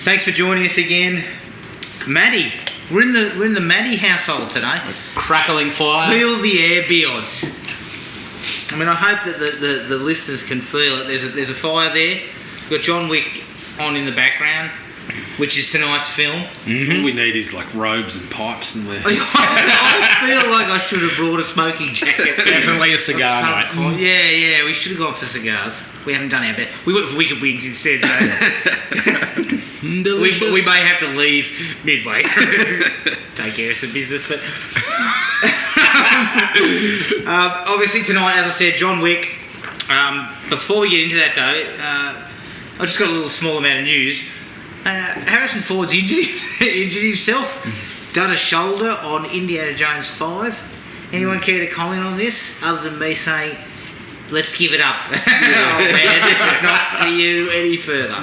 Thanks for joining us again, Matty. We're in the Matty household today. A crackling fire. Feel the ambience. I mean, I hope that the listeners can feel it. There's a fire there. We've got John Wick on in the background, which is tonight's film. Mm-hmm. All we need is like robes and pipes, and we're. I feel like I should have brought a smoking jacket. Definitely a cigar night. Yeah, we should have gone for cigars. We haven't done our best. We went for Wicked Wings instead, so we may have to leave midway. Take care of some business, but obviously tonight, as I said, John Wick. Before we get into that though, I just got a little small amount of news. Harrison Ford's injured himself, done a shoulder on Indiana Jones 5. Anyone care to comment on this, other than me saying, let's give it up? Oh man, this is not for you any further.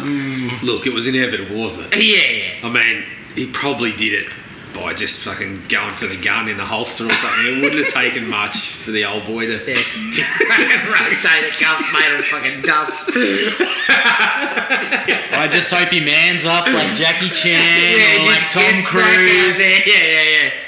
Look, it was inevitable, wasn't it? Yeah. I mean, he probably did it by just fucking going for the gun in the holster or something. It wouldn't have taken much for the old boy to... Rotate a cuff made of fucking dust. I just hope he mans up like Jackie Chan or like Tom Cruise.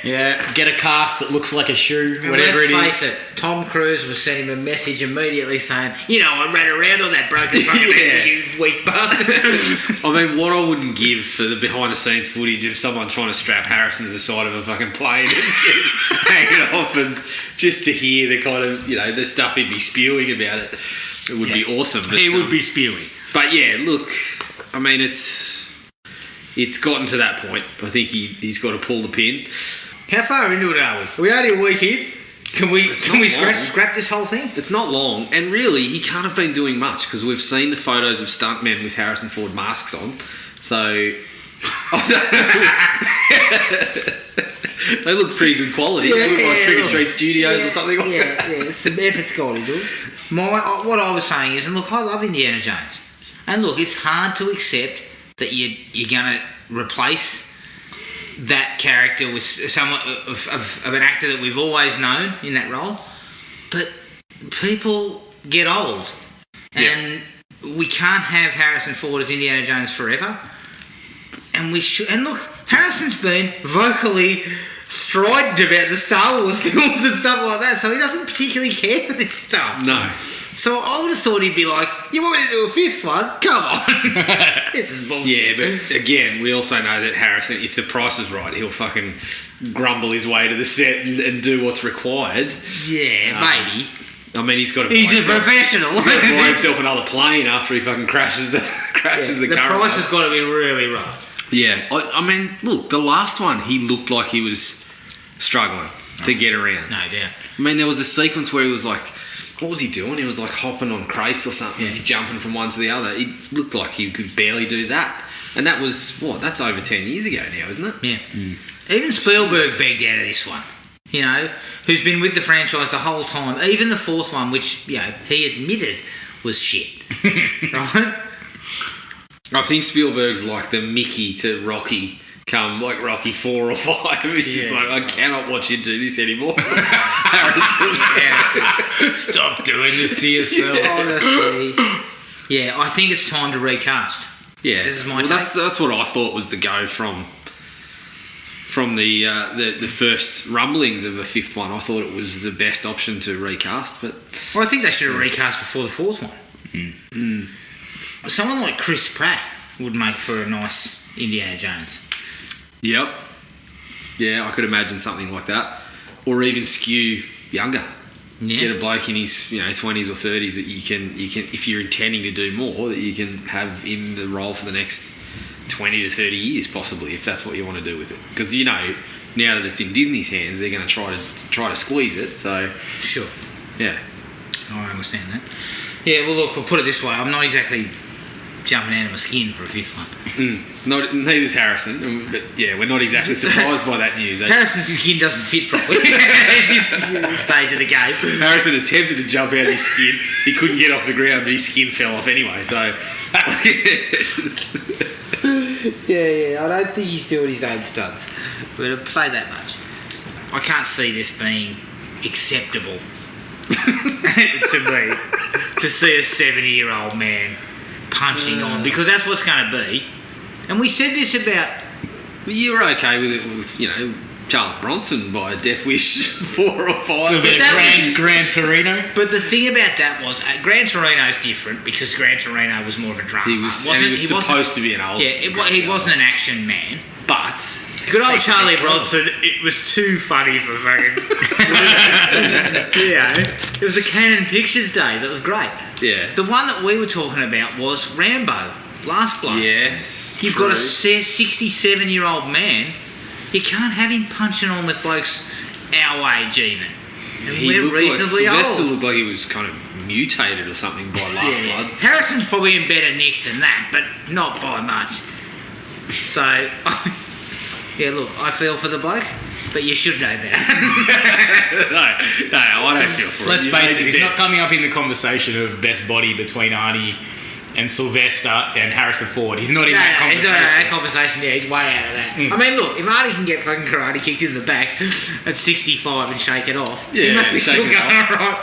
Yeah, get a cast that looks like a shoe, whatever it is. Let's face it, Tom Cruise was sending him a message immediately saying, I ran around on that broken fucking head, you weak bastard. I mean, what I wouldn't give for the behind-the-scenes footage of someone trying to strap Harrison to the side of a fucking plane and hang it off, and just to hear the kind of, the stuff he'd be spewing about it, it would be awesome. But, he would be spewing. But yeah, look, I mean, it's gotten to that point. I think he's got to pull the pin. How far into it are we? Are we only a week in? Can we scrap this whole thing? It's not long, and really, he can't have been doing much because we've seen the photos of stuntmen with Harrison Ford masks on. So, they look pretty good quality. They look like Trick or Treat Studios or something like that. Yeah, some effort's gone into it. What I was saying is, and look, I love Indiana Jones, and look, it's hard to accept that you're going to replace that character with someone of an actor that we've always known in that role, but people get old, and we can't have Harrison Ford as Indiana Jones forever, and we should. And look, Harrison's been vocally strident about the Star Wars films and stuff like that, so he doesn't particularly care for this stuff. No. So I would have thought he'd be like, you want me to do a fifth one? Come on. This is bullshit. Yeah, but again, we also know that Harrison, if the price is right, he'll fucking grumble his way to the set and do what's required. Yeah, maybe. I mean, he's got to... He's a professional. He's got to buy himself another plane after he fucking crashes the current. The price has got to be really rough. Yeah. I mean, look, the last one, he looked like he was struggling to get around. No doubt. I mean, there was a sequence where he was like... What was he doing? He was like hopping on crates or something. Yeah. He's jumping from one to the other. He looked like he could barely do that. And that was, that's over 10 years ago now, isn't it? Yeah. Even Spielberg begged out of this one. Who's been with the franchise the whole time. Even the fourth one, which, he admitted was shit. Right? I think Spielberg's like the Mickey to Rocky come like Rocky 4 or 5. It's just like, I cannot watch you do this anymore. Stop doing this to yourself. Honestly. Yeah, I think it's time to recast. Yeah. This is my take. That's what I thought was the go from the first rumblings of a fifth one. I thought it was the best option to recast, but... Well, I think they should have recast before the fourth one. Someone like Chris Pratt would make for a nice Indiana Jones. Yep. Yeah, I could imagine something like that. Or even skew younger. Yeah. Get a bloke in his 20s or 30s that you can if you're intending to do more, that you can have in the role for the next 20 to 30 years possibly, if that's what you want to do with it. Because now that it's in Disney's hands, they're going to try to squeeze it. So sure. Yeah. I understand that. Yeah, well look, we'll put it this way, I'm not exactly jumping out of my skin for a fifth one. Neither's Harrison, but yeah, we're not exactly surprised by that news. Harrison's skin doesn't fit properly at this stage of the game. Harrison attempted to jump out of his skin. He couldn't get off the ground, but his skin fell off anyway. So, yeah, I don't think he's doing his own stunts, but I'll say that much. I can't see this being acceptable to me to see a 70-year-old man punching on, because that's what's going to be. And we said this about... Well, you were okay with it with, Charles Bronson by a Death Wish 4 or 5. A bit of Gran Torino. But the thing about that was, Gran Torino's different because Gran Torino was more of a drama. He was supposed to be an old... Yeah, he wasn't an action man. But... Good old Charlie Bronson, it was too funny for fucking... It was the Canon Pictures days, it was great. Yeah. The one that we were talking about was Rambo, Last Blood. Yes. You've got a 67-year-old man, you can't have him punching on with blokes our age even. And we're reasonably old. Sylvester looked like he was kind of mutated or something by Last Blood. Harrison's probably in better nick than that, but not by much. So, yeah, look, I feel for the bloke, but you should know better. No, I don't feel for him. Let's face it, he's not coming up in the conversation of best body between Arnie and Sylvester and Harrison Ford. He's not in that conversation. That conversation, he's way out of that. I mean, look, if Arnie can get fucking karate kicked in the back at 65 and shake it off, he must be still going right.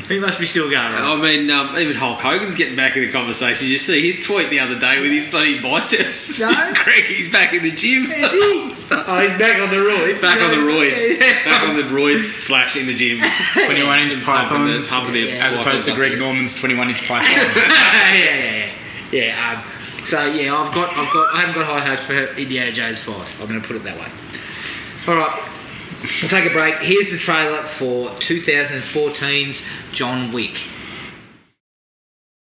He must be still going right. I mean, even Hulk Hogan's getting back in the conversation. You see his tweet the other day with his bloody biceps. No? He's back in the gym. Is he? He's back on the roids. Back on the roids. Back on the roids / in the gym. 21-inch pythons, pumping as opposed to Greg Norman's 21-inch python. Yeah. So yeah, I haven't got high hopes for Indiana Jones 5. I'm going to put it that way. All right, we'll take a break. Here's the trailer for 2014's John Wick.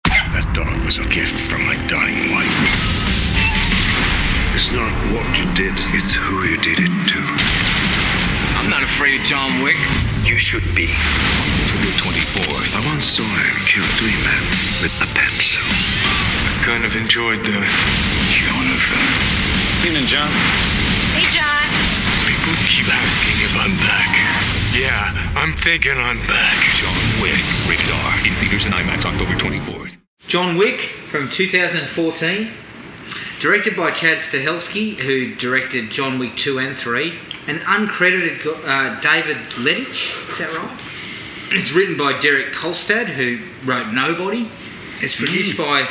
That dog was a gift from my dying wife. It's not what you did, it's who you did it to. I'm not afraid of John Wick. You should be. October 24th, I once saw him kill 3 men with a pencil. I kind of enjoyed the Jonathan. Evening, John. Hey, John. People keep asking if I'm back. Yeah, I'm thinking I'm back. John Wick, rated R, in theaters and IMAX October 24th. John Wick from 2014, directed by Chad Stahelski, who directed John Wick 2 and 3, and uncredited David Lettich, is that right? It's written by Derek Kolstad, who wrote Nobody. It's produced by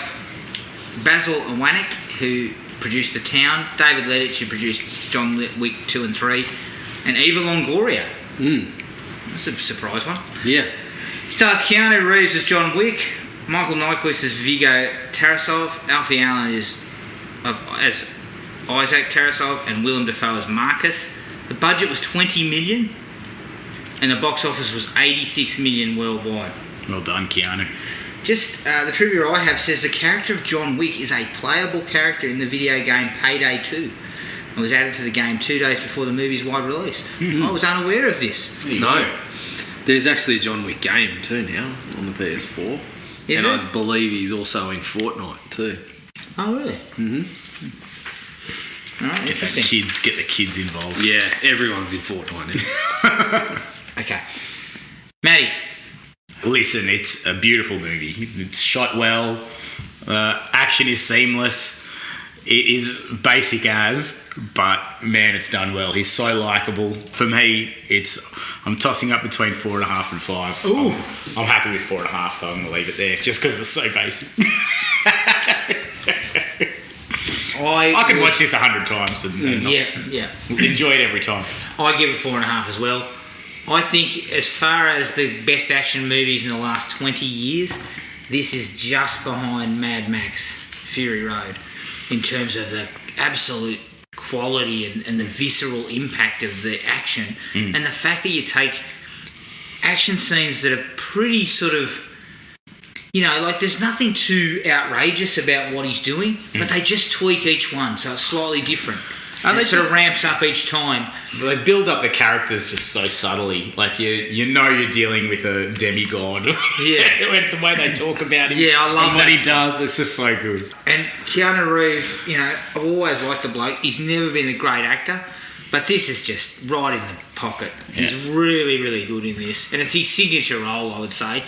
Basil Iwanek, who produced The Town, David Lettich, who produced John Wick 2 and 3, and Eva Longoria. That's a surprise one. Yeah. Stars Keanu Reeves as John Wick, Michael Nyquist as Viggo Tarasov, Alfie Allen as Isaac Tarasov, and Willem Dafoe as Marcus. The budget was $20 million, and the box office was $86 million worldwide. Well done, Keanu. Just the trivia I have says the character of John Wick is a playable character in the video game Payday 2. It was added to the game 2 days before the movie's wide release. I was unaware of this. No. There's actually a John Wick game too now on the PS4. Is and it? I believe he's also in Fortnite too. Oh, really? All right, interesting. Get the kids involved. Yeah, everyone's in Fortnite now. Okay. Matty. Listen, it's a beautiful movie. It's shot well. Action is seamless. It is basic as, but man, it's done well. He's so likable. For me, I'm tossing up between 4.5 and 5. Ooh. I'm happy with 4.5 though. I'm gonna leave it there just because it's so basic. I could watch this 100 times and enjoy it every time. I give it 4.5 as well. I think as far as the best action movies in the last 20 years, this is just behind Mad Max Fury Road in terms of the absolute quality and the visceral impact of the action. And the fact that you take action scenes that are pretty sort of, like there's nothing too outrageous about what he's doing, but they just tweak each one so it's slightly different. And it sort of ramps up each time. They build up the characters just so subtly. Like, you know you're dealing with a demigod. Yeah. The way they talk about him. Yeah, I love and that. what he does. It's just so good. And Keanu Reeves, I've always liked the bloke. He's never been a great actor, but this is just right in the pocket. Yeah. He's really, really good in this. And it's his signature role, I would say.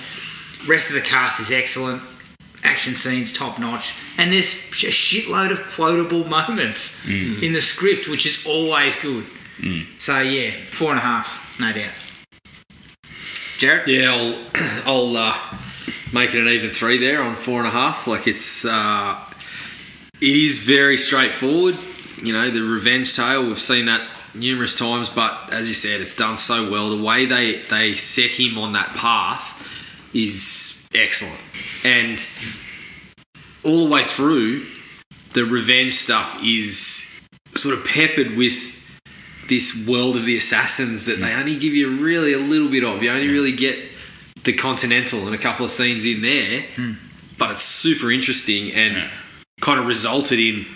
Rest of the cast is excellent. Action scenes top notch, and there's a shitload of quotable moments in the script, which is always good. So yeah, 4.5, no doubt. Jared? Yeah, I'll make it an even 3 there on 4.5. Like it's It is very straightforward. You know, the revenge tale, we've seen that numerous times, but as you said, it's done so well. The way they set him on that path is excellent. And all the way through, the revenge stuff is sort of peppered with this world of the assassins that they only give you really a little bit of. You only really get the Continental and a couple of scenes in there, but it's super interesting and kind of resulted in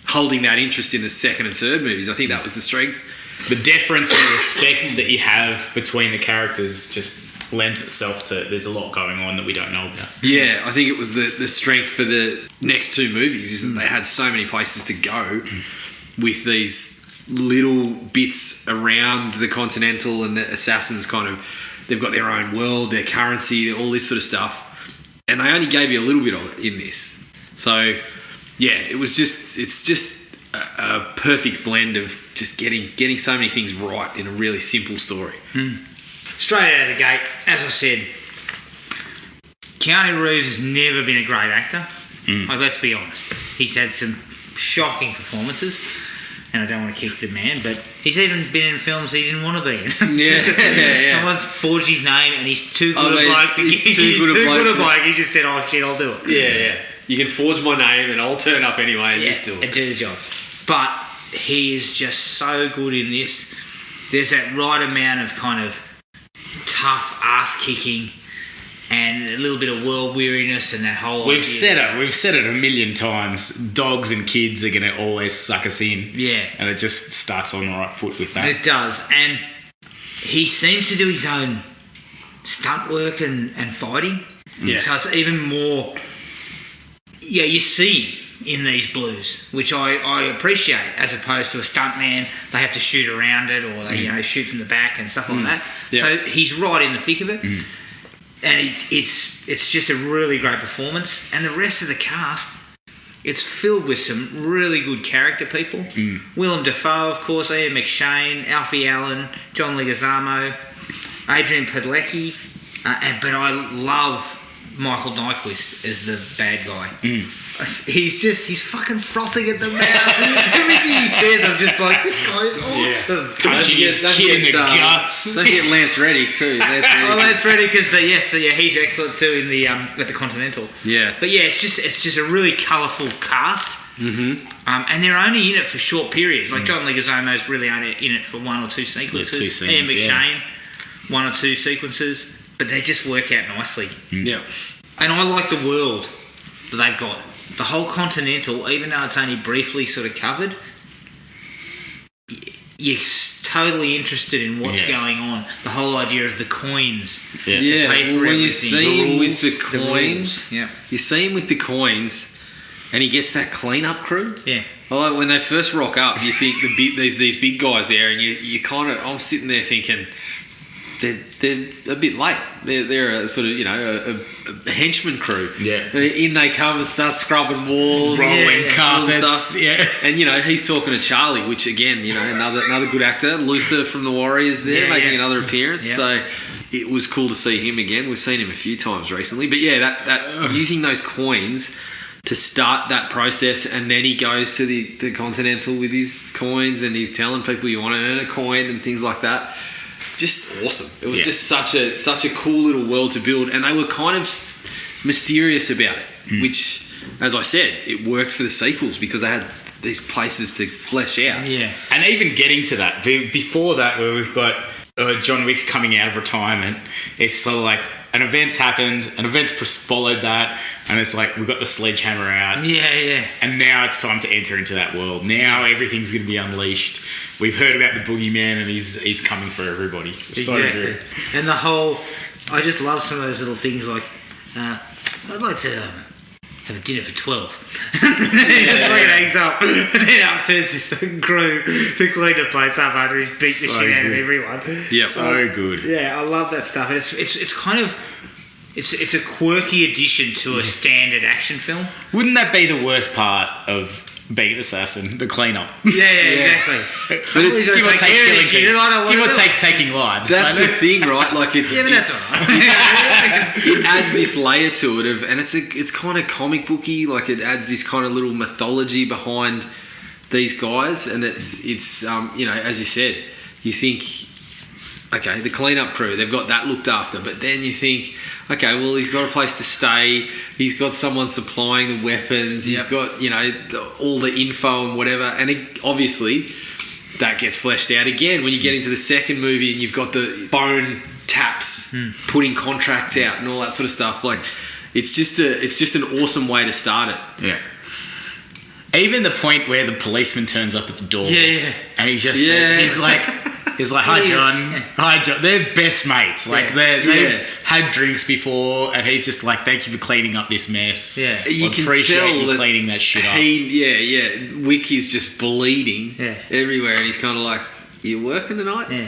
holding that interest in the second and third movies. I think that was the strength. The deference and respect that you have between the characters just lends itself to there's a lot going on that we don't know about. Yeah, I think it was the strength for the next two movies is that they had so many places to go with these little bits around the Continental and the assassins kind of, they've got their own world, their currency, all this sort of stuff. And they only gave you a little bit of it in this. So, yeah, it's just a perfect blend of just getting so many things right in a really simple story. Straight out of the gate, as I said, Keanu Reeves has never been a great actor. Like, let's be honest. He's had some shocking performances, and I don't want to kick the man, but he's even been in films he didn't want to be in. Yeah. Someone's forged his name, and he's too good a bloke to he's too good a bloke. He just said, "Oh shit, I'll do it." Yeah. You can forge my name, and I'll turn up anyway and just do it. And do the job. But he is just so good in this. There's that right amount of kind of tough ass kicking and a little bit of world weariness and that whole We've said it a million times. Dogs and kids are going to always suck us in. Yeah. And it just starts on the right foot with that. It does. And he seems to do his own stunt work and fighting. Yeah. So it's even more... Yeah, you see him in these blues, which I appreciate, as opposed to a stuntman. They have to shoot around it, or they shoot from the back and stuff like that. Yeah. So he's right in the thick of it, and it's just a really great performance. And the rest of the cast, it's filled with some really good character people. Willem Dafoe, of course, Ian McShane, Alfie Allen, John Leguizamo, Adrian Padalecki, but I love Michael Nyquist as the bad guy. He's fucking frothing at the mouth. Everything he says, I'm just like, this guy is awesome. Punching his kid in the guts. Don't get Lance Reddy too. Lance Reddy, because he's excellent too in the at the Continental. Yeah. But yeah, it's just a really colourful cast. And they're only in it for short periods. Like John Leguizamo's really only in it for one or two sequences. Yeah, 2 scenes, Ian McShane, 1 or 2 sequences. But they just work out nicely. Yeah. And I like the world that they've got. The whole Continental, even though it's only briefly sort of covered, you're totally interested in what's going on. The whole idea of the coins. Yeah. When you see him with the coins, you see him with the coins, and he gets that clean-up crew. Yeah. Well, when they first rock up, you think there's these big guys there, and you kind of, I'm sitting there thinking, they're a bit late. They're a sort of, a henchman crew. Yeah. In they come and start scrubbing walls, rolling carpets. Yeah. And he's talking to Charlie, which again, another good actor, Luther from the Warriors there, making another appearance. Yeah. So it was cool to see him again. We've seen him a few times recently, but that using those coins to start that process, and then he goes to the Continental with his coins, and he's telling people you want to earn a coin and things like that. Just awesome. It was just such a cool little world to build, and they were kind of mysterious about it, which, as I said, it worked for the sequels because they had these places to flesh out. Yeah. And even getting to that, before that, where we've got John Wick coming out of retirement, it's sort of like an event's happened, an event's followed that, and it's like we've got the sledgehammer out. Yeah. And now it's time to enter into that world. Now everything's going to be unleashed. We've heard about the boogeyman, and he's coming for everybody. It's so good. And the whole, I just love some of those little things like, I'd like to have a dinner for 12. Just fucking hangs up, and then up turns this fucking crew to clean the place up after he's beat the shit out of everyone. Yeah, so good. Yeah, I love that stuff. And it's kind of, it's a quirky addition to a standard action film. Wouldn't that be the worst part of beat assassin, the cleanup. Yeah, exactly. But it's give or take killing people. Give or take taking lives. That's the thing, right? Like it's Yeah, but that's all right. it adds this layer to it and it's kind of comic booky. Like it adds this kind of little mythology behind these guys, and it's you know, as you said, you think, okay, the cleanup crew, they've got that looked after, but then you think, okay, well, he's got a place to stay, he's got someone supplying the weapons, he's got, you know, all the info and whatever, and obviously that gets fleshed out again when you get into the second movie and you've got the phone taps putting contracts out and all that sort of stuff. Like, it's just an awesome way to start it. Yeah. Even the point where the policeman turns up at the door, and he's like, hi John, hi John. They're best mates. Like they've had drinks before, and he's just like, thank you for cleaning up this mess. Yeah, you can appreciate tell you that cleaning that shit up. Wick is just bleeding everywhere, and he's kind of like, you working tonight? Yeah.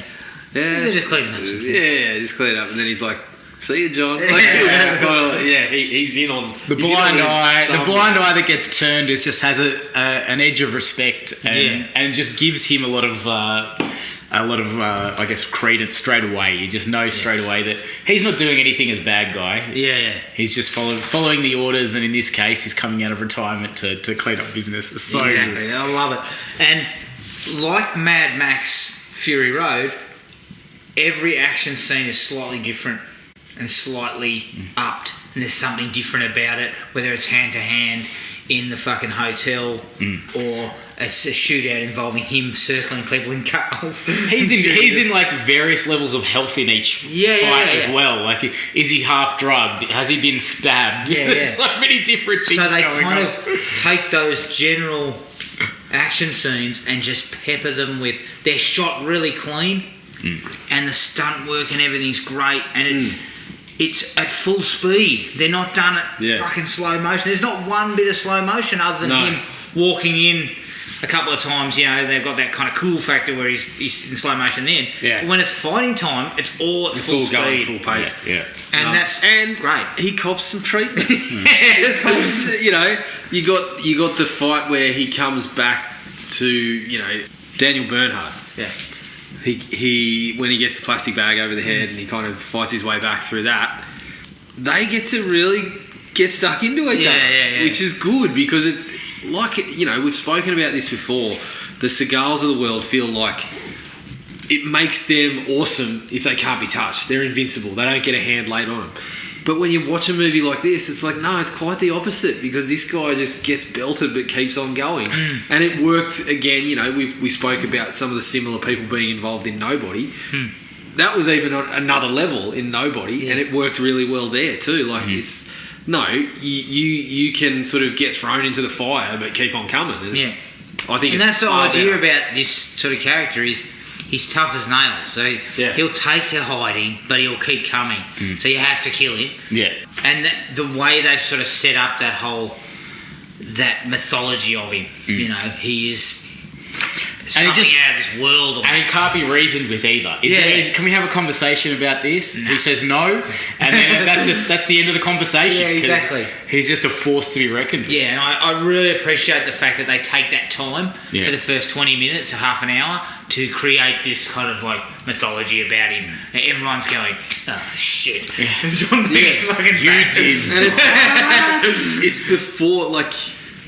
They're just cleaning up some shit. Yeah, just clean up, and then he's like, see you, John. Like, he's in on the blind eye. The blind eye that gets turned just has an edge of respect, and just gives him a lot of I guess credence straight away. You just know straight away that he's not doing anything as bad guy. Yeah. He's just following the orders, and in this case, he's coming out of retirement to clean up business. It's so exactly. good. I love it. And like Mad Max Fury Road, every action scene is slightly different and slightly upped, and there's something different about it, whether it's hand to hand in the fucking hotel or it's a shootout involving him circling people in cars. He's in like various levels of health in each fight as well. Like, is he half drugged? Has he been stabbed? There's so many different things so they going kind on. of take those general action scenes and just pepper them with, they're shot really clean and the stunt work and everything's great, and it's at full speed. They're not done at fucking slow motion. There's not one bit of slow motion other than him walking in a couple of times. You know, they've got that kind of cool factor where he's in slow motion then. Yeah. But when it's fighting time, it's all at full speed. Going full pace. Yeah. And that's great. He cops some treatment. You know, you got the fight where he comes back to, you know, Daniel Bernhardt. Yeah. He when he gets the plastic bag over the head and he kind of fights his way back through that, they get to really get stuck into each other, which is good, because it's like, you know, we've spoken about this before. The Seagals of the world feel like it makes them awesome if they can't be touched. They're invincible. They don't get a hand laid on them. But when you watch a movie like this, it's like, no, it's quite the opposite, because this guy just gets belted but keeps on going. And it worked again. You know, we spoke about some of the similar people being involved in Nobody. That was even on another level in Nobody, and it worked really well there too. Like, it's, no, you can sort of get thrown into the fire but keep on coming. And I think, and that's the idea about this sort of character is, he's tough as nails, so he'll take your hiding, but he'll keep coming. So you have to kill him. Yeah. And the way they've sort of set up that mythology of him, you know, he is something out of this world. And it can't be reasoned with either. Can we have a conversation about this? He says no, and then that's the end of the conversation. Yeah, exactly. He's just a force to be reckoned with. Yeah, and I really appreciate the fact that they take that time for the first 20 minutes to half an hour to create this kind of like mythology about him. And everyone's going, oh shit, John Wick's fucking back. And it's before, like,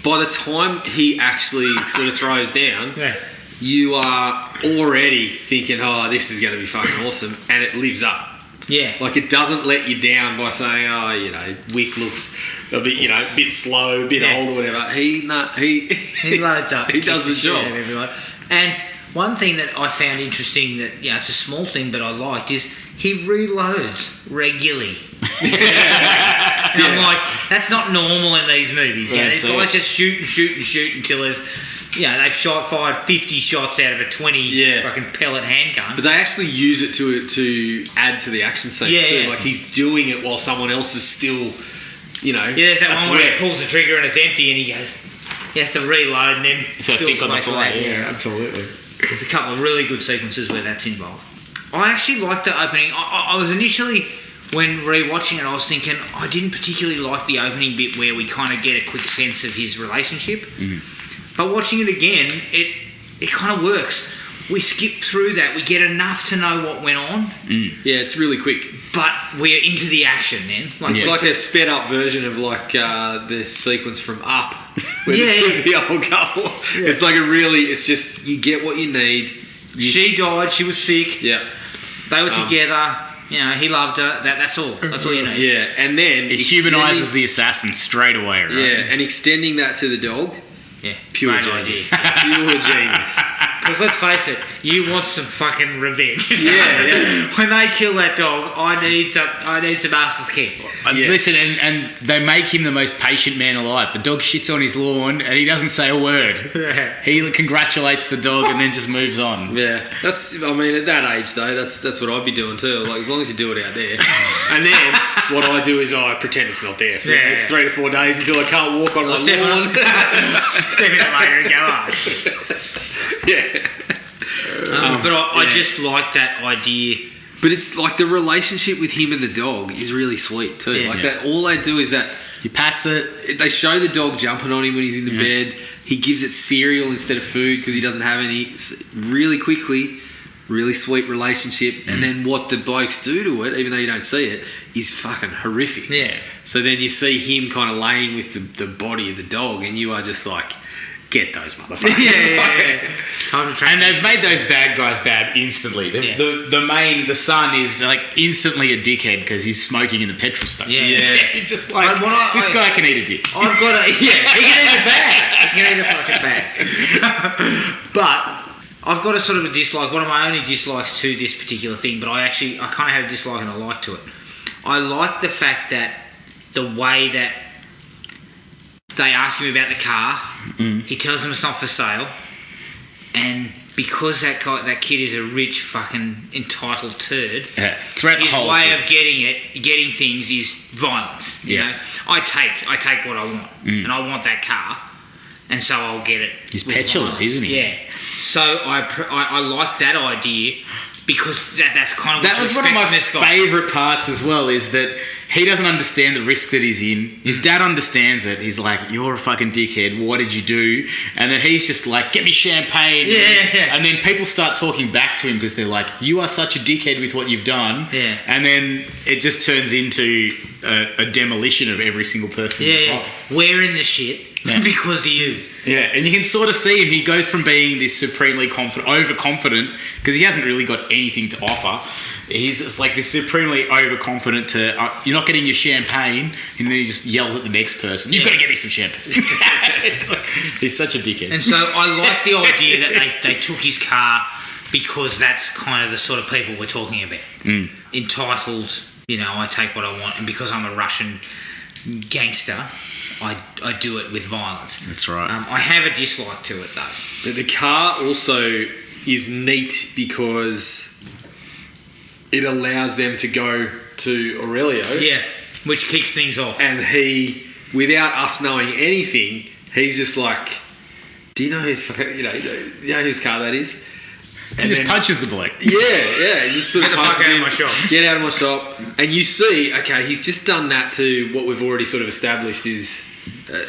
by the time he actually sort of throws down, you are already thinking, oh, this is going to be fucking awesome, and it lives up. Yeah. Like, it doesn't let you down by saying, oh, you know, Wick looks a bit, you know, a bit slow, a bit old or whatever. He loads up. He does the job. And one thing that I found interesting, that, you know, it's a small thing but I liked, is he reloads regularly. And I'm like, that's not normal in these movies. You know, these guys just shoot until there's, you know, they've fired 50 shots out of a 20 fucking pellet handgun. But they actually use it to add to the action scenes too. Like, he's doing it while someone else is still, you know. Yeah, there's that one where he pulls the trigger and it's empty, and he has to reload and then think on the fly. Yeah, absolutely. There's a couple of really good sequences where that's involved. I actually liked the opening. I was initially, when rewatching it, I was thinking I didn't particularly like the opening bit where we kind of get a quick sense of his relationship. But watching it again, it kind of works. We skip through that. We get enough to know what went on. Yeah, it's really quick. But we're into the action then. It's like a sped up version of the sequence from Up where Yeah. they took the old couple. Yeah. It's like it's just, you get what you need. She died, she was sick. Yeah. They were together. He loved her. That's all. That's all you need. Yeah, and then It humanises the assassin straight away, right? Yeah, and extending that to the dog. Yeah. Pure Great genius. idea. Pure genius. Because let's face it, you want some fucking revenge. Yeah. When they kill that dog, I need some asses kicked. Yes. Listen, and they make him the most patient man alive. The dog shits on his lawn and he doesn't say a word. Yeah. He congratulates the dog and then just moves on. Yeah, at that age though, that's what I'd be doing too. Like, as long as you do it out there. And then what I do is I pretend it's not there for the next 3 to 4 days until I can't walk on my lawn. Step in it later and go on. Yeah. But I just like that idea. But it's like the relationship with him and the dog is really sweet too. Yeah. That all they do is that He pats it. they show the dog jumping on him when he's in the bed. He gives it cereal instead of food because he doesn't have any. Really quickly, really sweet relationship. And then what the blokes do to it, even though you don't see it, is fucking horrific. Yeah. So then you see him kind of laying with the body of the dog, and you are just like, get those motherfuckers. Yeah. Time to track. And they've made those bad guys bad instantly. The son is like instantly a dickhead because he's smoking in the petrol station. Yeah. He's just like, But this guy can eat a dick. I've got he can eat a bag. He can eat a fucking bag. But I've got a sort of a dislike. One of my only dislikes to this particular thing, but I kind of had a dislike and a like to it. I like the fact that the way that they ask him about the car, he tells them it's not for sale, and because that kid is a rich fucking entitled turd, Throughout the his whole way thing. of getting things is violence. You know, I take what I want, and I want that car, and so I'll get it. He's with petulant, violence. isn't he? Yeah. So I like that idea because that's kind of what That you was one of my expect from this guy. favourite parts as well, is that he doesn't understand the risk that he's in. His dad understands it. He's like, you're a fucking dickhead. What did you do? And then he's just like, get me champagne. Yeah. And then people start talking back to him because they're like, you are such a dickhead with what you've done. Yeah. And then it just turns into a demolition of every single person. Yeah. We're in the shit because of you. Yeah, and you can sort of see him. He goes from being this supremely overconfident, because he hasn't really got anything to offer. He's just like this supremely overconfident to, you're not getting your champagne, and then he just yells at the next person, you've got to get me some champagne. It's like, he's such a dickhead. And so I like the idea that they took his car because that's kind of the sort of people we're talking about. Entitled, I take what I want, and because I'm a Russian gangster, I do it with violence. That's right. I have a dislike to it though. The car also is neat because it allows them to go to Aurelio. Yeah, which kicks things off. And he, without us knowing anything, he's just like, do you know whose whose car that is? He just punches the bloke. Yeah, he just sort Get of the fuck punches out of him, my shop. Get out of my shop. And you see, okay, he's just done that to what we've already sort of established is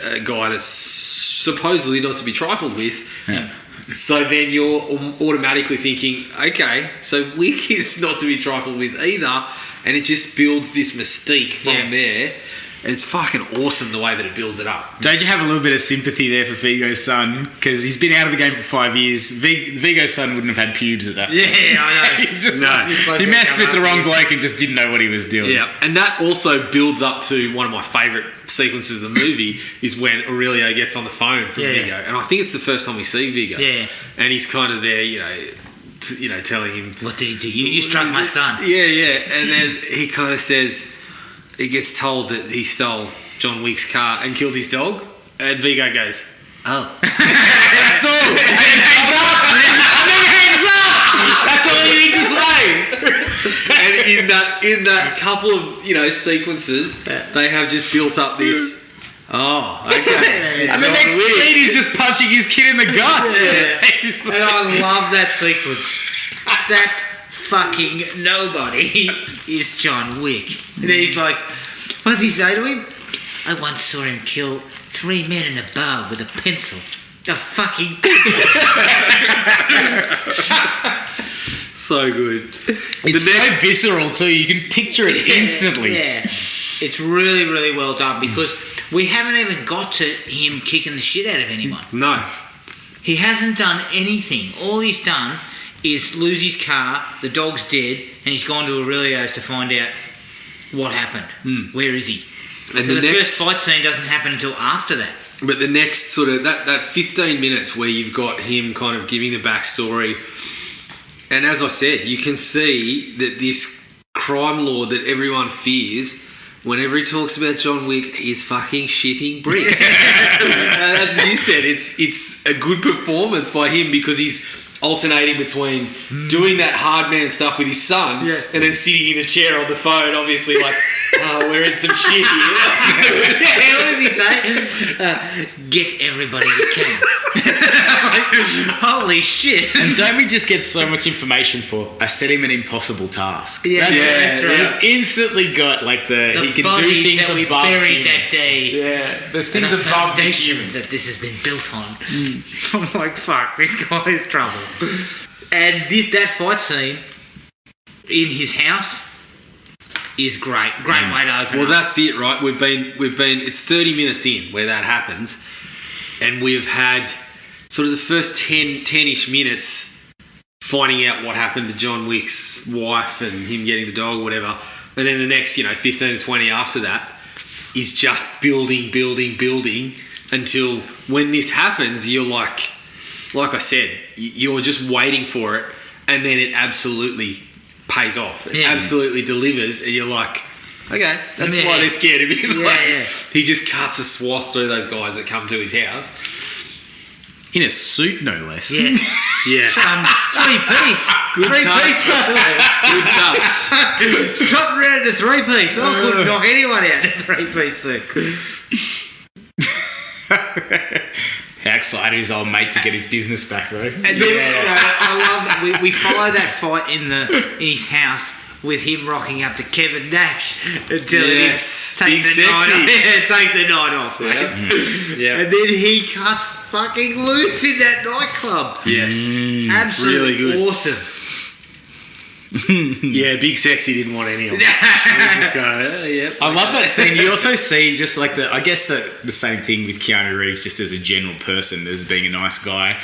a guy that's supposedly not to be trifled with. Yeah. So then you're automatically thinking, okay, so Wick is not to be trifled with either, and it just builds this mystique from there. And it's fucking awesome the way that it builds it up. Don't you have a little bit of sympathy there for Vigo's son? Because he's been out of the game for 5 years. Vigo's son wouldn't have had pubes at that point. Yeah, I know. He messed with the wrong bloke and just didn't know what he was doing. Yeah, and that also builds up to one of my favourite sequences of the movie is when Aurelio gets on the phone from Vigo. And I think it's the first time we see Vigo. Yeah. And he's kind of there, telling him... What did he do? You struck my son. Yeah. And then he kind of says... He gets told that he stole John Wick's car and killed his dog. And Vigo goes, oh. That's all. And then hangs up. That's all you need to say. And in that couple of sequences, they have just built up this. Oh, okay. And the next scene he's just punching his kid in the guts. And I love that sequence. That fucking nobody is John Wick. And he's like, what does he say to him? I once saw him kill 3 men in a bar with a pencil. A fucking So good. It's so visceral too. You can picture it instantly. Yeah, it's really, really well done because we haven't even got to him kicking the shit out of anyone. No. He hasn't done anything. All he's done is lose his car, the dog's dead, and he's gone to Aurelio's to find out what happened. Where is he? And so the first fight scene doesn't happen until after that. But the next sort of that 15 minutes where you've got him kind of giving the backstory, and as I said, you can see that this crime lord that everyone fears, whenever he talks about John Wick, he's fucking shitting bricks. As you said, it's a good performance by him because he's alternating between doing that hard man stuff with his son and then sitting in a chair on the phone, obviously like, oh, we're in some shit here. What does he say? Get everybody you can. Holy shit. And don't we just get so much information for I set him an impossible task? Yeah, that's right. He instantly got like he can do things that we above buried human. that day. Yeah, there's things the above the foundations human. that this has been built on. I'm like, fuck, this guy's trouble. And that fight scene in his house is great. Great way to open Well, up. that's it, right? We've been. It's 30 minutes in where that happens, and we've had sort of the first 10-ish minutes finding out what happened to John Wick's wife and him getting the dog or whatever, and then the next 15 to 20 after that is just building until when this happens, you're like I said, you're just waiting for it, and then it absolutely pays off. It absolutely delivers, and you're like, okay, that's why they're scared of him. He just cuts a swath through those guys that come to his house. In a suit, no less. Yeah. Yeah. 3-piece. Good touch. Good touch. Stop around the 3-piece. I couldn't knock anyone out in a 3-piece suit. How excited is old mate to get his business back, though? And then, I love that we follow that fight in his house with him rocking up to Kevin Nash and telling him take the night off, mate. Yeah. And then he cuts fucking loose in that nightclub. Yes. Absolutely really good. awesome. Yeah, Big Sexy didn't want any of it. He was just going, I love that scene. You also see just like the same thing with Keanu Reeves, just as a general person, as being a nice guy.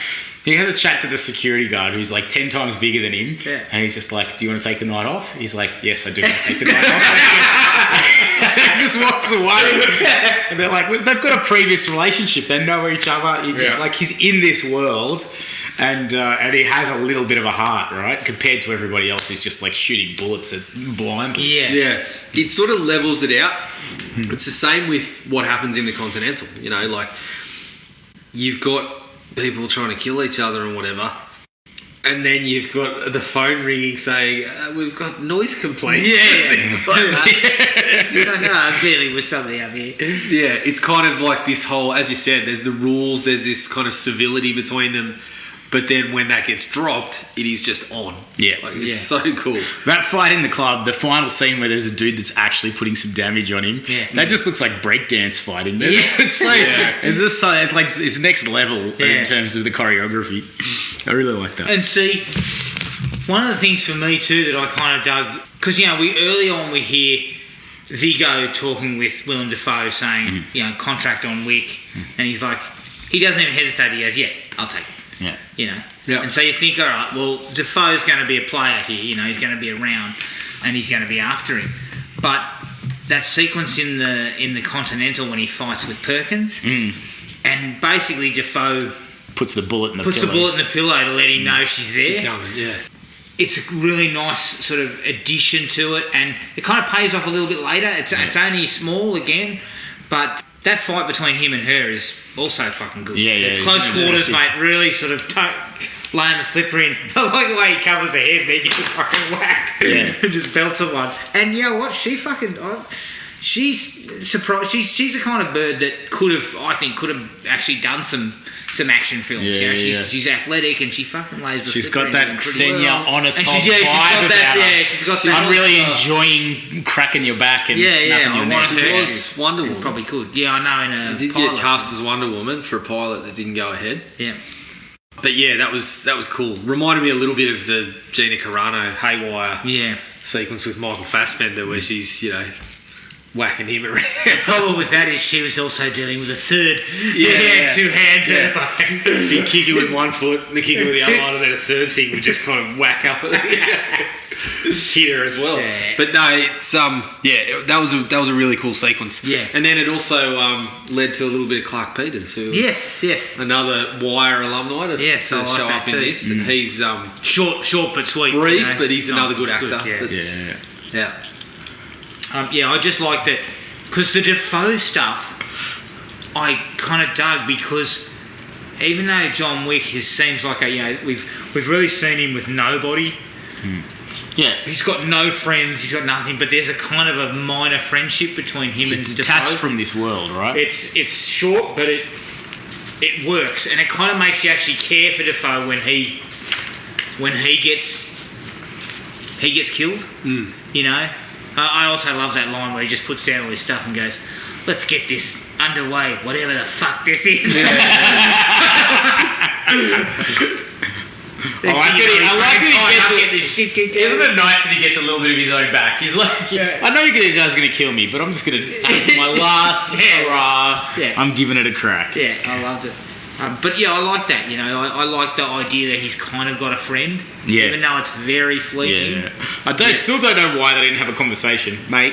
He has a chat to the security guard who's like 10 times bigger than him, and he's just like, do you want to take the night off? He's like, yes, I do want to take the night off. He just walks away, and they're like, they've got a previous relationship, they know each other. You're just like, he's in this world, and he has a little bit of a heart, right? Compared to everybody else who's just like shooting bullets at blindly. Yeah. It sort of levels it out. It's the same with what happens in the Continental. Like you've got people trying to kill each other and whatever, and then you've got the phone ringing saying we've got noise complaints. Things like that. It's just I'm dealing with something up here. Yeah, it's kind of like this whole, as you said, there's the rules, there's this kind of civility between them, but then when that gets dropped, it is just on. It's so cool. That fight in the club, the final scene where there's a dude that's actually putting some damage on him, that just looks like breakdance fighting. It's so it's just so it's like it's next level in terms of the choreography. I really like that. And see, one of the things for me too that I kind of dug, because we early on we hear Vigo talking with Willem Dafoe saying contract on Wick, and he's like, he doesn't even hesitate. He goes, yeah, I'll take it. And so you think, all right, well, Defoe's going to be a player here, he's going to be around and he's going to be after him. But that sequence in the Continental when he fights with Perkins, and basically Defoe puts the bullet in the pillow to let him know she's there. She's coming, It's a really nice sort of addition to it, and it kind of pays off a little bit later. It's only small again, but that fight between him and her is also fucking good. It's close quarters, mate. Really sort of laying the slipper in. I like the way he covers the head, then you just fucking whack and just belts at one. And you know what? She fucking... she's surprised. She's the kind of bird that could have actually done some action films. Yeah, She's athletic and she fucking lays the She's slipper got that in pretty senior well. on a And top she's vibe got that. about her. Yeah, she's got that. I'm really enjoying cracking your back and snapping I your want neck. her. It was Wonder Woman. Probably could. Yeah, I know. In a She did pilot. get cast as Wonder Woman for a pilot that didn't go ahead. Yeah. But yeah, that was cool. Reminded me a little bit of the Gina Carano Haywire Yeah. sequence with Michael Fassbender where she's, whacking him around. The problem with that is she was also dealing with a third. Yeah. 2 hands. Yeah. He'd kick it with one foot, and the kick it with the other one, and then a third thing would just kind of whack up hit her as well. Yeah. But no, it's that was a really cool sequence. Yeah. And then it also led to a little bit of Clark Peters, who Yes. another Wire alumni to, Yes, I like show that up in too. this. And he's Short but sweet. brief, but he's another good it's actor. yeah. That's- I just liked it because the Defoe stuff I kind of dug because even though John Wick seems like we've really seen him with nobody. Yeah. He's got no friends. He's got nothing. But there's a kind of a minor friendship between him and He's Defoe. detached from this world, right? It's short, but it works, and it kind of makes you actually care for Defoe when he gets killed. I also love that line where he just puts down all his stuff and goes, "Let's get this underway, whatever the fuck this is." I like that he gets it. Isn't it nice that he gets a little bit of his own back? He's like, I know you guys are going to kill me, but I'm just going to, my last hurrah, I'm giving it a crack. Yeah, I loved it. But yeah, I like that. I like the idea that he's kind of got a friend, even though it's very fleeting. Yeah. I still don't know why they didn't have a conversation, mate.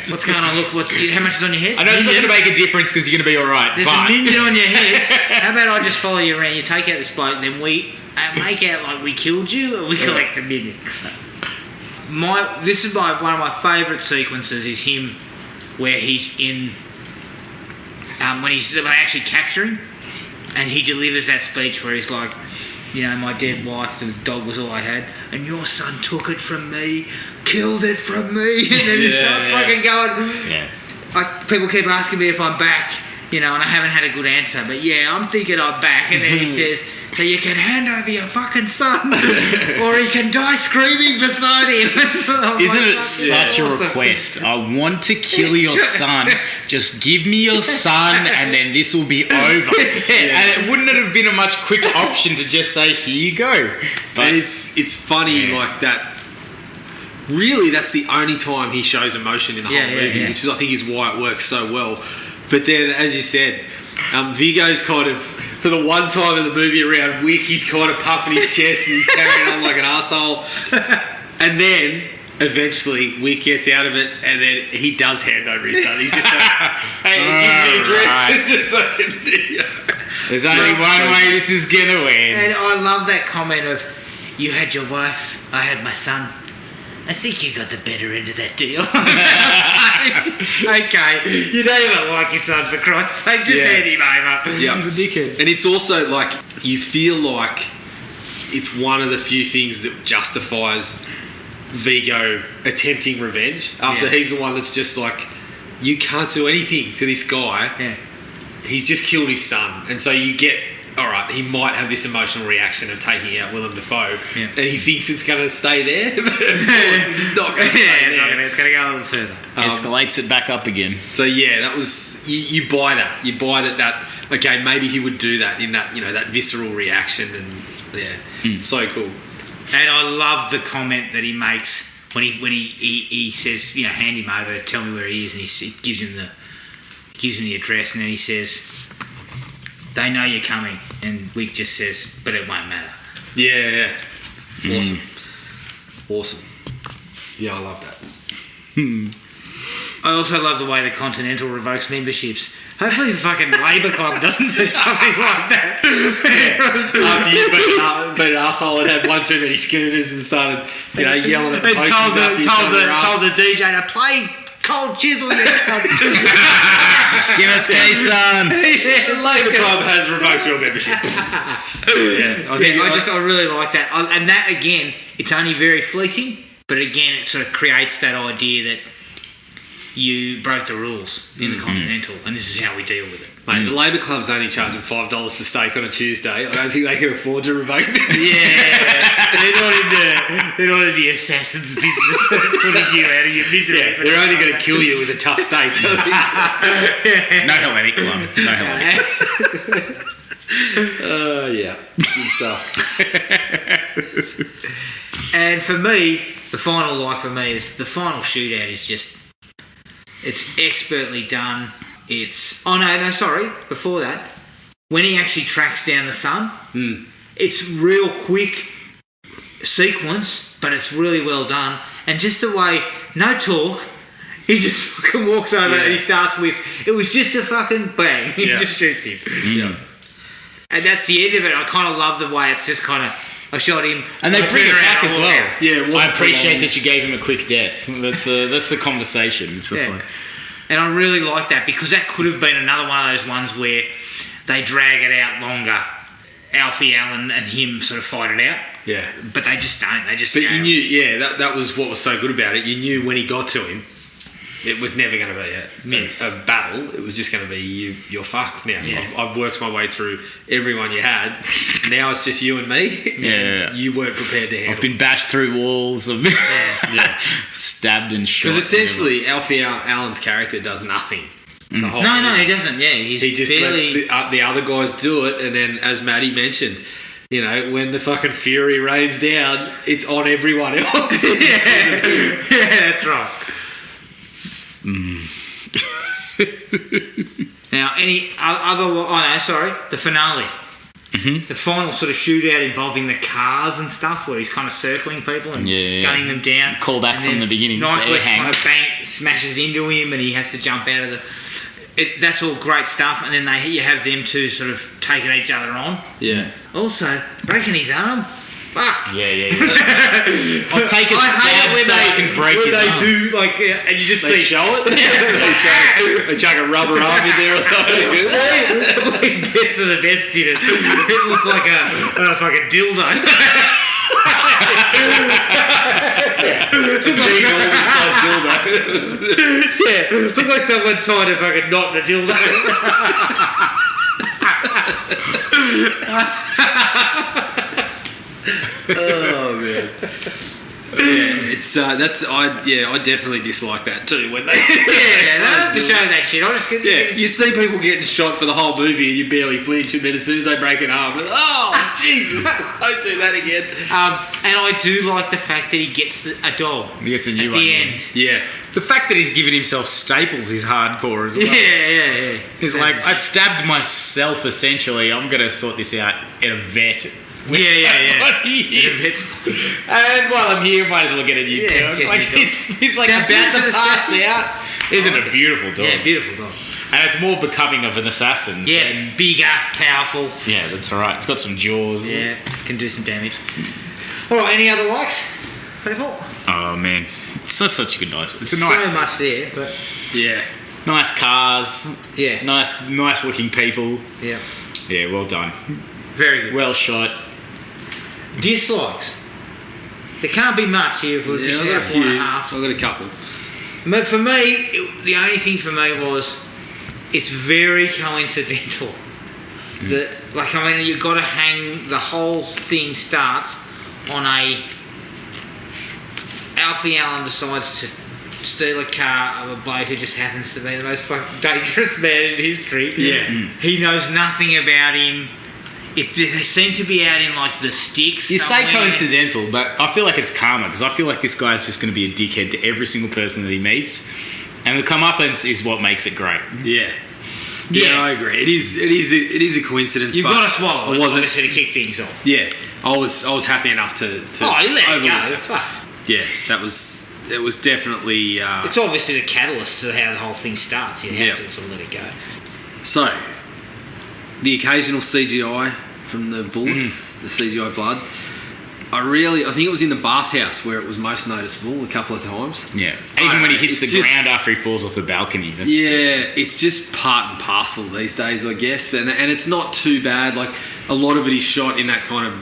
What's going on? Look, how much is on your head? I know it's not going to make a difference because you're going to be all right. There's a minion on your head. How about I just follow you around? You take out this bloke, then we make out like we killed you, and we collect the minion. This is one of my favourite sequences. Is him where he's in. When they actually capture him, and he delivers that speech where he's like, my dead wife, the dog was all I had, and your son took it from me, killed it from me, and then he starts fucking going. Yeah. Like, people keep asking me if I'm back, and I haven't had a good answer, but I'm thinking I'm back, and then he says, so you can hand over your fucking son, or he can die screaming beside him. Isn't it such a request? I want to kill your son. Just give me your son, and then this will be over. And it wouldn't have been a much quicker option to just say, here you go. But and it's funny like that. Really, that's the only time he shows emotion in the whole movie, which is, I think, is why it works so well. But then, as you said, Viggo's kind of, for the one time in the movie around Wick, he's kind of puffing his chest and he's carrying on like an arsehole. And then, eventually, Wick gets out of it and then he does hand over his son. He's just like, hey, he gives the address. Right. There's only one way this is going to end. And I love that comment of, you had your wife, I had my son. I think you got the better end of that deal. Okay, you don't even like your son, for Christ's sake, just hand him over. His son's a dickhead. And it's also like, you feel like it's one of the few things that justifies Viggo attempting revenge after he's the one that's just like, you can't do anything to this guy. Yeah. He's just killed his son. And so you get, all right, he might have this emotional reaction of taking out Willem Dafoe, and he thinks it's going to stay there, but of course it's not going to stay there. It's going to go a little further. Escalates it back up again. So yeah, that was, you buy that. You buy that okay, maybe he would do that in that, that visceral reaction, and so cool. And I love the comment that he makes when he says, hand him over, tell me where he is, and he gives him the address, and then he says, they know you're coming, and Wick just says, but it won't matter. Yeah. Awesome. Yeah, I love that. I also love the way the Continental revokes memberships. Hopefully the fucking Labour Club doesn't do something like that. After you been an arsehole and had one too many scooters and started, yelling at the and told the DJ to play Cold Chisel, you cunt. Give us K-Son. The Labour Club has revoked your membership. I really like that. And that, again, it's only very fleeting, but again, it sort of creates that idea that you broke the rules in the Continental, and this is how we deal with it. Mate, the Labour Club's only charging $5 for steak on a Tuesday. I don't think they can afford to revoke it. They're not in the assassin's business, putting you out of your misery. Yeah, they're only going to kill you with a tough steak. No Hellenic Club. No Hellenic. Yeah, good stuff. And for me, the final like for me is the final shootout is just, it's expertly done. Sorry, before that, when he actually tracks down the son, it's real quick sequence, but it's really well done. And just the way, no talk, he just fucking walks over and he starts with, it was just a fucking bang. He just shoots him. Yeah. And that's the end of it. I kind of love the way it's just kind of, I shot him. And they bring it back as well. Yeah, I appreciate that you gave him a quick death. That's the conversation. It's just like... And I really like that because that could have been another one of those ones where they drag it out longer. Alfie Allen and him sort of fight it out. Yeah. But they just don't. They just But go. you knew, that was what was so good about it. You knew when he got to him, it was never going to be a battle. It was just going to be you're fucked now. Yeah. I've worked my way through everyone you had. Now it's just you and me. Yeah. You weren't prepared to handle. I've been bashed through walls. I've been stabbed and shot. Because essentially, Alfie Allen's character does nothing. The whole No, movie. he doesn't. Yeah, He just barely... lets the other guys do it, and then, as Matty mentioned, you know, when the fucking fury rains down, it's on everyone else. yeah, that's right. Now, any other... the finale. Mm-hmm. The final sort of shootout involving the cars and stuff, where he's kind of circling people and gunning them down. Call back from the beginning. Nyquist kind of smashes into him, and he has to jump out of the... that's all great stuff, and then you have them two sort of taking each other on. Yeah. Also, breaking his arm. Fuck. Yeah. I'll take a stab so I can break his arm. When they do, like, and you just They see... show it? They chuck a rubber arm in there or something. Like, best of the best did it. It looked like a fucking dildo. Gene Orban size dildo. Yeah, looked like someone tied a fucking knot in a dildo. Oh man. Yeah, it's I definitely dislike that too when they They don't have to show that shit. I just you see people getting shot for the whole movie and you barely flinch, and then as soon as they break an arm, oh Jesus, don't do that again. And I do like the fact that he gets a dog. He gets a new at one. the end. Yeah. The fact that he's given himself staples is hardcore as well. Yeah. He's like, I stabbed myself essentially. I'm going to sort this out at a vet. Yeah. And while I'm here, might as well get a new dog. Yeah, Like he's like Step about into to the pass step. out. Isn't it a beautiful dog? Yeah, beautiful dog. And it's more becoming of an assassin. Yes, bigger, powerful. Yeah, that's all right. It's got some jaws. Yeah, can do some damage. All right, any other likes, people? Oh man, it's just such a good nice. It's a nice, So much there, but Yeah. nice cars. yeah, Nice looking people. yeah, Yeah, well done. very good. Well shot. Dislikes. There can't be much here if we're Yeah, just I've got out a 4.5. few. I've got a couple. But for me, the only thing for me was it's very coincidental. That, like, I mean, you've got to hang, the whole thing starts on Alfie Allen decides to steal a car of a bloke who just happens to be the most fucking dangerous man in history. Yeah. He knows nothing about him. They seem to be out in, like, the sticks. You say somewhere. coincidental, but I feel like it's karma because I feel like this guy's just going to be a dickhead to every single person that he meets, and the comeuppance is what makes it great. Yeah. Yeah. Yeah, I agree. It is a coincidence. You've but got to swallow I it, wasn't. obviously, to kick things off. Yeah, I was happy enough to You let it overlook go. Fuck. Yeah, it was definitely. It's obviously the catalyst to how the whole thing starts. You have to sort of let it go. So, the occasional CGI from the bullets, the CGI blood. I think it was in the bathhouse where it was most noticeable a couple of times. Yeah, even when he hits the it's just- ground after he falls off the balcony. That's It's just part and parcel these days, I guess, and it's not too bad. Like, a lot of it is shot in that kind of,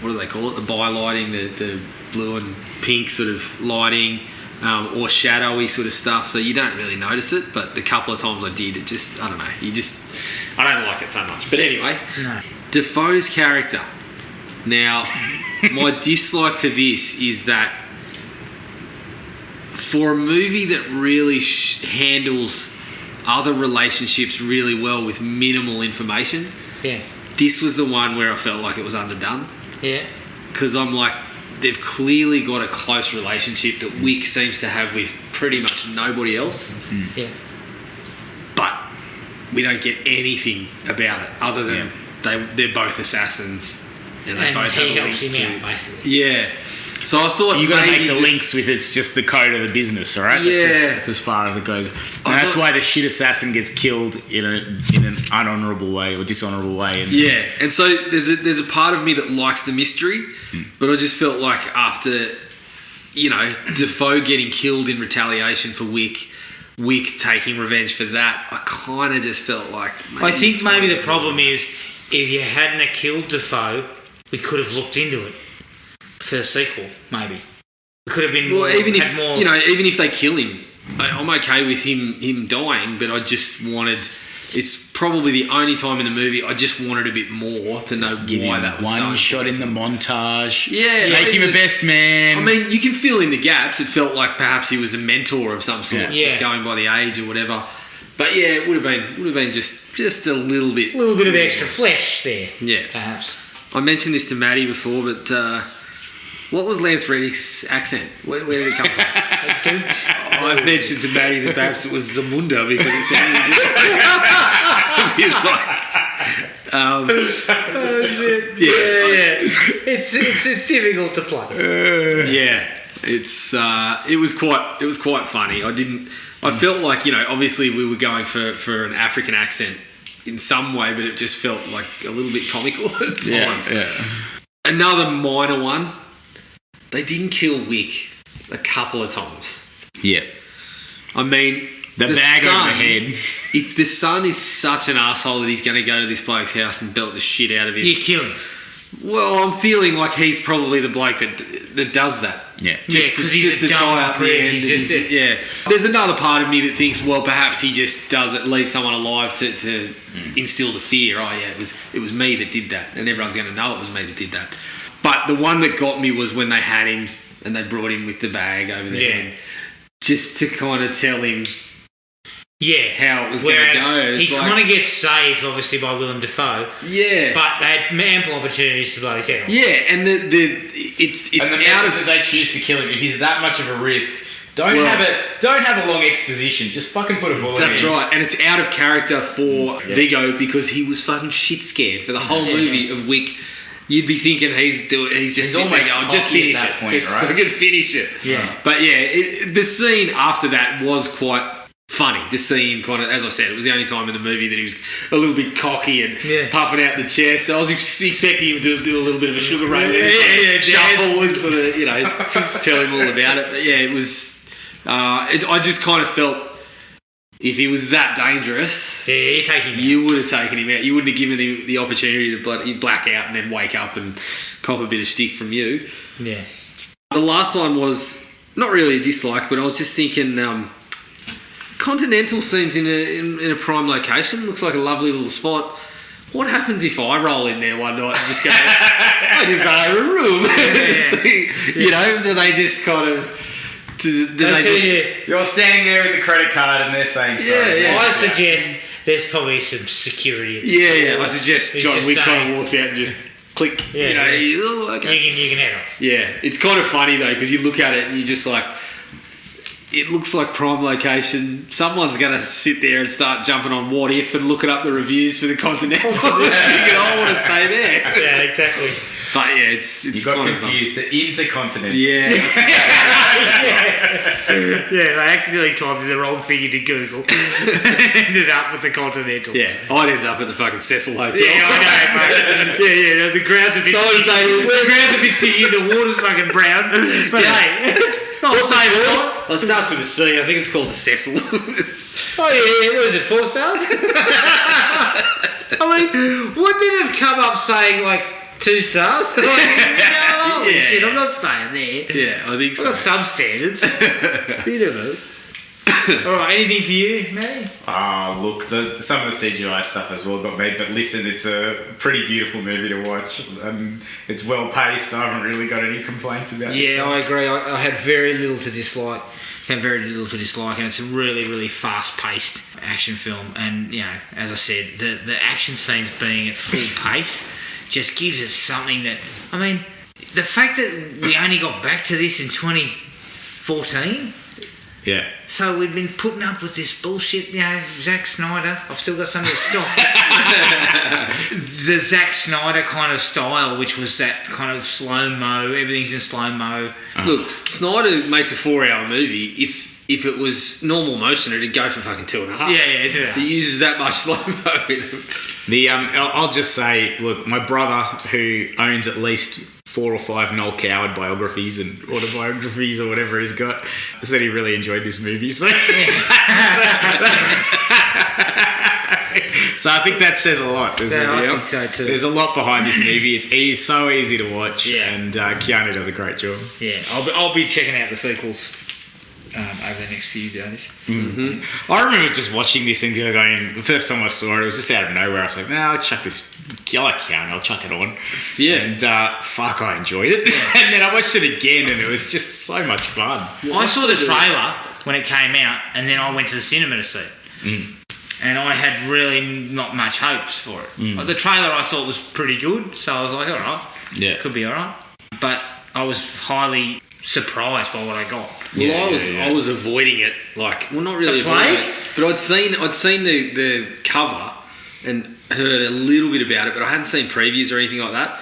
what do they call it? The bi-lighting, the blue and pink sort of lighting. or shadowy sort of stuff, so you don't really notice it. But the couple of times I did, it just, I don't know, I don't like it so much. But anyway, No. Defoe's character. Now, my dislike to this is that for a movie that really handles other relationships really well with minimal information, Yeah. this was the one where I felt like it was underdone. Yeah. Because I'm like, they've clearly got a close relationship that Wick seems to have with pretty much nobody else. Yeah. But we don't get anything about it other than they're both assassins. And they both he have a helps link him to... out, basically. Yeah. So I thought You got to maybe make the links with it's just the code of the business, all right? Yeah. That's as far as it goes. And I that's thought- why the shit assassin gets killed in an unhonourable way or dishonourable way. And Yeah, and so there's a part of me that likes the mystery, but I just felt like after, Defoe getting killed in retaliation for Wick taking revenge for that, I kind of just felt like... I think maybe the problem is if you hadn't have killed Defoe, we could have looked into it for the sequel, maybe. We could have been more... Well, even more, even if they kill him, I'm okay with him dying, but I just wanted... It's probably the only time in the movie I just wanted a bit more to know why that was one so shot in the montage. Yeah, Make him a best man. I mean, you can fill in the gaps. It felt like perhaps he was a mentor of some sort, Yeah. just going by the age or whatever. But yeah, it would have been just a little bit. a little bit of extra flesh there. Yeah. Perhaps. I mentioned this to Matty before, but what was Lance Reddick's accent? Where did it come from? I mentioned to Matty that perhaps it was Zamunda because it sounded a bit like. Yeah. It's difficult to place. Yeah, it was quite funny. I felt like, obviously we were going for an African accent in some way, but it just felt like a little bit comical at times. Yeah. Another minor one, they didn't kill Wick a couple of times. Yeah. I mean, The bag over the head. If the son is such an asshole that he's going to go to this bloke's house and belt the shit out of him, You kill him. well, I'm feeling like he's probably the bloke that does that. Yeah. Because he's a dumb tie up the prick, end. he's just Yeah. There's another part of me that thinks, well, perhaps he just does it, leave someone alive to instill the fear. Oh, yeah, it was me that did that, and everyone's going to know it was me that did that. But the one that got me was when they had him and they brought him with the bag over the head, just to kind of tell him how it was going to go. He kind of gets saved, obviously, by Willem Dafoe. Yeah. But they had ample opportunities to blow his head off. Yeah, and it's And the out out of that they choose to kill him, if he's that much of a risk, don't have a long exposition. Just fucking put a bullet in him. That's right, and it's out of character for Viggo because he was fucking shit scared for the whole movie of Wick. You'd be thinking he's just sitting there going, just cocky finish at that it, point, just right? fucking finish it. Yeah. But yeah, the scene after that was quite funny. The scene kind of, as I said, it was the only time in the movie that he was a little bit cocky and puffing out the chest. I was expecting him to do a little bit of a Sugar Ray shuffle and sort of, tell him all about it. But yeah, it was. I just kind of felt if he was that dangerous, you take him out. You would have taken him out. You wouldn't have given him the opportunity to black out and then wake up and cop a bit of stick from you. Yeah. The last one was not really a dislike, but I was just thinking Continental seems in a prime location. Looks like a lovely little spot. What happens if I roll in there one night and just go, I desire a room? Do they just kind of... You're standing there with the credit card and they're saying sorry. I suggest there's probably some security. I suggest John Wick kind of walks out and just click. Okay. You can head off. Yeah, it's kind of funny though because you look at it and you're just like, it looks like prime location. Someone's going to sit there and start jumping on What If and looking up the reviews for the Continental. I want to stay there. Yeah, exactly. But yeah, it's you got kind confused. The Intercontinental. Yeah. They accidentally typed in the wrong thing into Google. Ended up with the Continental. Yeah, I'd end up at the fucking Cecil Hotel. Yeah, I know. Yeah. The ground's a bit. So I would say, the ground's a bit sticky. The water's fucking brown. But hey, what's the name? Well, it starts with a C. I think it's called the Cecil. Oh yeah. What is it? 4 stars? I mean, wouldn't it have come up saying like 2 stars. Yeah. Shit, I'm not staying there. Yeah, I think I've so. got some standards. Bit of it. All right, anything for you, Matty? Look, some of the CGI stuff as well got me, but listen, it's a pretty beautiful movie to watch. It's well paced. I haven't really got any complaints about it. Yeah, I agree. I had very little to dislike. And it's a really, really fast-paced action film. And as I said, the action scenes being at full pace just gives it something that. I mean, the fact that we only got back to this in 2014. Yeah. So we've been putting up with this bullshit, Zack Snyder. I've still got something to stop. The Zack Snyder kind of style, which was that kind of slow-mo, everything's in slow-mo. Look, Snyder makes a 4-hour movie. If it was normal motion, it'd go for fucking 2.5. Yeah, 2.5. He uses that much slow-mo in it. I'll just say, look, my brother, who owns at least 4 or 5 Noel Coward biographies and autobiographies or whatever he's got, said he really enjoyed this movie. So, so I think that says a lot. I think so too. There's a lot behind this movie. It's so easy to watch, Yeah. and Keanu does a great job. Yeah, I'll be checking out the sequels over the next few days. Mm-hmm. I remember just watching this and going, the first time I saw it, it was just out of nowhere. I was like, I'll chuck this. I like Keanu, I'll chuck it on. Yeah. And fuck, I enjoyed it. And then I watched it again and it was just so much fun. I saw the trailer when it came out, and then I went to the cinema to see it. And I had really not much hopes for it. Like, the trailer I thought was pretty good, so I was like, all right, could be all right. But I was highly surprised by what I got. Well, I was avoiding it, not really The Plague? avoiding it, but I'd seen the cover and heard a little bit about it, but I hadn't seen previews or anything like that.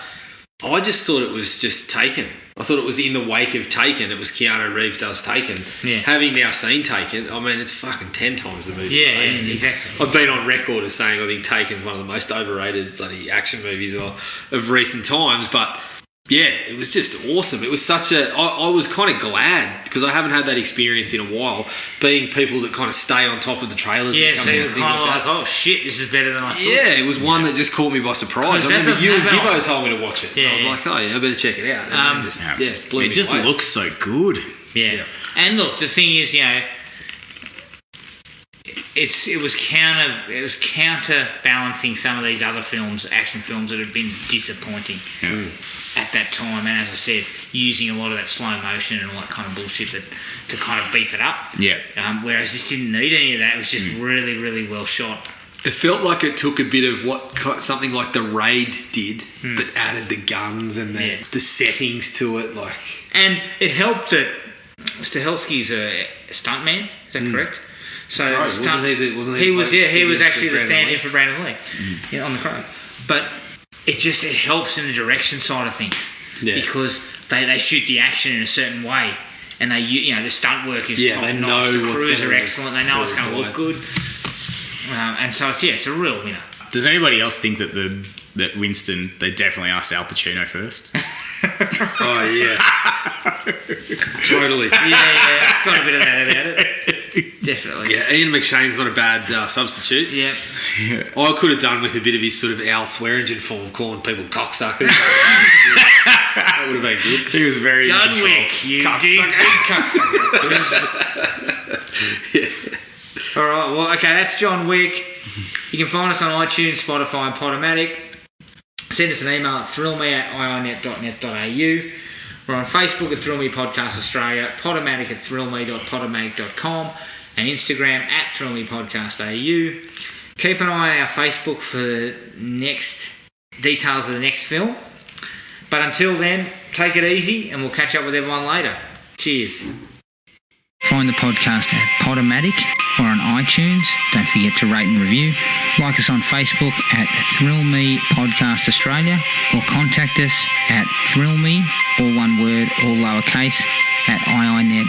I just thought it was just Taken. I thought it was in the wake of Taken. It was Keanu Reeves does Taken. Yeah. Having now seen Taken, I mean, it's fucking 10 times the movie. Yeah, Taken. exactly. I've been on record as saying I think Taken's one of the most overrated bloody action movies of recent times, but yeah, it was just awesome. It was such I was kind of glad because I haven't had that experience in a while, being people that kind of stay on top of the trailers. Yeah, that come so out you and were things kind of like like, that. oh shit, this is better than I thought. Yeah, it was one that just caught me by surprise. Because I that remember doesn't you and happen Gibbo often. told me to watch it. Yeah, I was yeah. like, oh yeah, I better check it out. And then it blew me It just away. looks so good. Yeah. And look, the thing is, it was counterbalancing some of these other films, action films that had been disappointing at that time. And as I said, using a lot of that slow motion and all that kind of bullshit to kind of beef it up. Yeah. Whereas this didn't need any of that. It was just really, really well shot. It felt like it took a bit of what something like The Raid did, but added the guns and the settings to it. And it helped that Stahelski's a stuntman. Is that correct? So Wasn't he was actually the stand-in for Brandon Lee on the Crow. But it helps in the direction side of things because they shoot the action in a certain way, and the stunt work is top notch. The crews are excellent. They know it's going to look good, and so it's a real winner. Does anybody else think that that Winston, they definitely asked Al Pacino first? Oh yeah, totally. Yeah, it's got a bit of that about it. Definitely. Yeah, Ian McShane's not a bad substitute. Yeah. I could have done with a bit of his sort of Al Swearingen form, calling people cocksuckers. That would have been good. He was very John Wick, you dig cocksucker. All right, well, okay, that's John Wick. You can find us on iTunes, Spotify, and Podomatic. Send us an email at thrillme@ionet.net.au. We're on Facebook at Thrill Me Podcast Australia, Podomatic at thrillme.podomatic.com, and Instagram at Thrill Me Podcast AU. Keep an eye on our Facebook for the next details of the next film. But until then, take it easy, and we'll catch up with everyone later. Cheers. Find the podcast at Podomatic or on iTunes. Don't forget to rate and review. Like us on Facebook at Thrill Me Podcast Australia, or contact us at thrillme, all one word, all lowercase, at ionet.net.au.